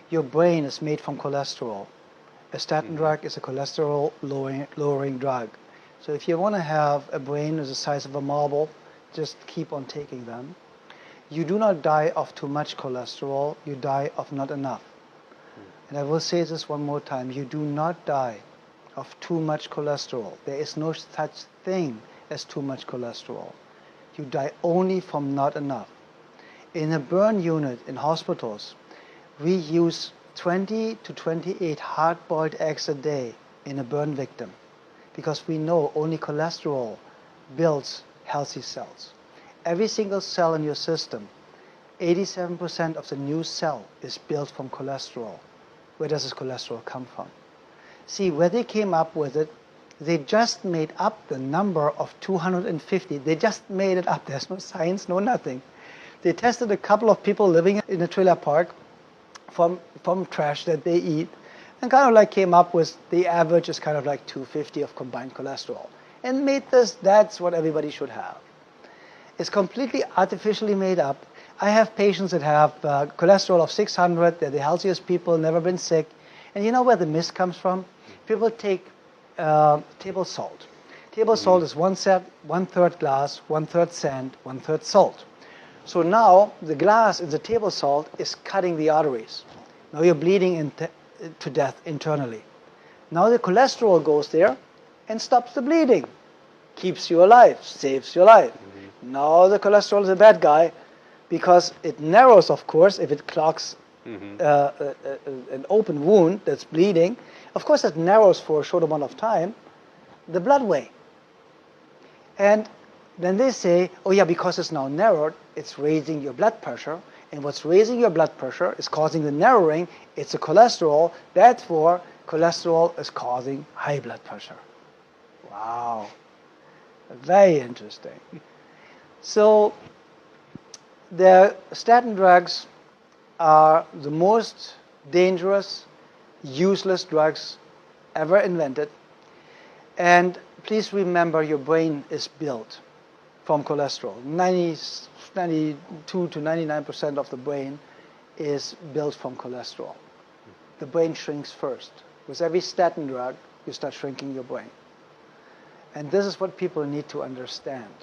Your brain is made from cholesterol. A statin drug is a cholesterol lowering drug. So if you want to have a brain the size of a marble, just keep on taking them. You do not die of too much cholesterol, you die of not enough. And I will say this one more time, you do not die of too much cholesterol. There is no such thing as too much cholesterol. You die only from not enough. In a burn unit in hospitals, we use 20 to 28 hard-boiled eggs a day in a burn victim because we know only cholesterol builds healthy cells. Every single cell in your system, 87% of the new cell is built from cholesterol. Where does this cholesterol come from? See, where they came up with it, they just made up the number of 250. They just made it up. There's no science, no nothing. They tested a couple of people living in a trailer park from trash that they eat and kind of like came up with the average is kind of like 250 of combined cholesterol and made this, that's what everybody should have. It's completely artificially made up. I have patients that have cholesterol of 600, they're the healthiest people, never been sick. And you know where the mist comes from? People take table salt. Table salt is 1/3 glass, 1/3 sand, 1/3 salt. So now the glass in the table salt is cutting the arteries. Now you're bleeding to death internally. Now the cholesterol goes there and stops the bleeding, keeps you alive, saves your life. Now the cholesterol is a bad guy because it narrows, of course, if it clogs an open wound that's bleeding. Of course, it narrows for a short amount of time the bloodway. And then they say, oh yeah, because it's now narrowed, it's raising your blood pressure. And what's raising your blood pressure is causing the narrowing. It's a cholesterol. Therefore, cholesterol is causing high blood pressure. Wow. Very interesting. So the statin drugs are the most dangerous, useless drugs ever invented. And please remember, your brain is built from cholesterol. 92 to 99% of the brain is built from cholesterol. The brain shrinks first. With every statin drug, you start shrinking your brain. And this is what people need to understand.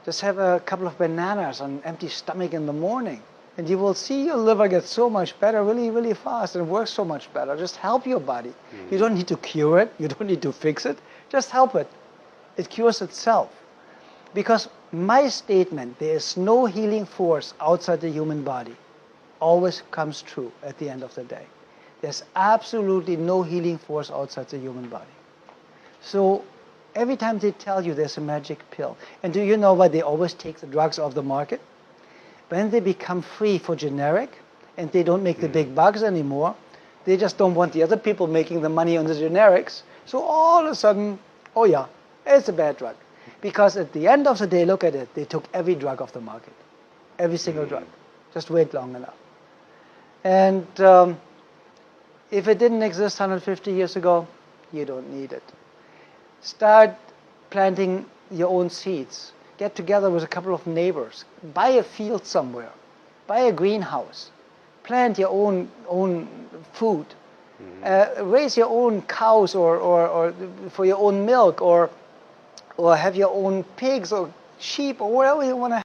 Just have a couple of bananas on an empty stomach in the morning, and you will see your liver get so much better really, really fast and works so much better. Just help your body. You don't need to cure it. You don't need to fix it. Just help it. It cures itself. Because my statement, there is no healing force outside the human body, always comes true at the end of the day. There's absolutely no healing force outside the human body. So every time they tell you there's a magic pill, and do you know why they always take the drugs off the market? When they become free for generic, and they don't make the big bucks anymore, they just don't want the other people making the money on the generics. So all of a sudden, oh yeah, it's a bad drug. Because at the end of the day, look at it, they took every drug off the market. Every single drug. Just wait long enough. And if it didn't exist 150 years ago, you don't need it. Start planting your own seeds. Get together with a couple of neighbors. Buy a field somewhere. Buy a greenhouse. Plant your own food. Raise your own cows or for your own milk, or have your own pigs or sheep or whatever you want to have.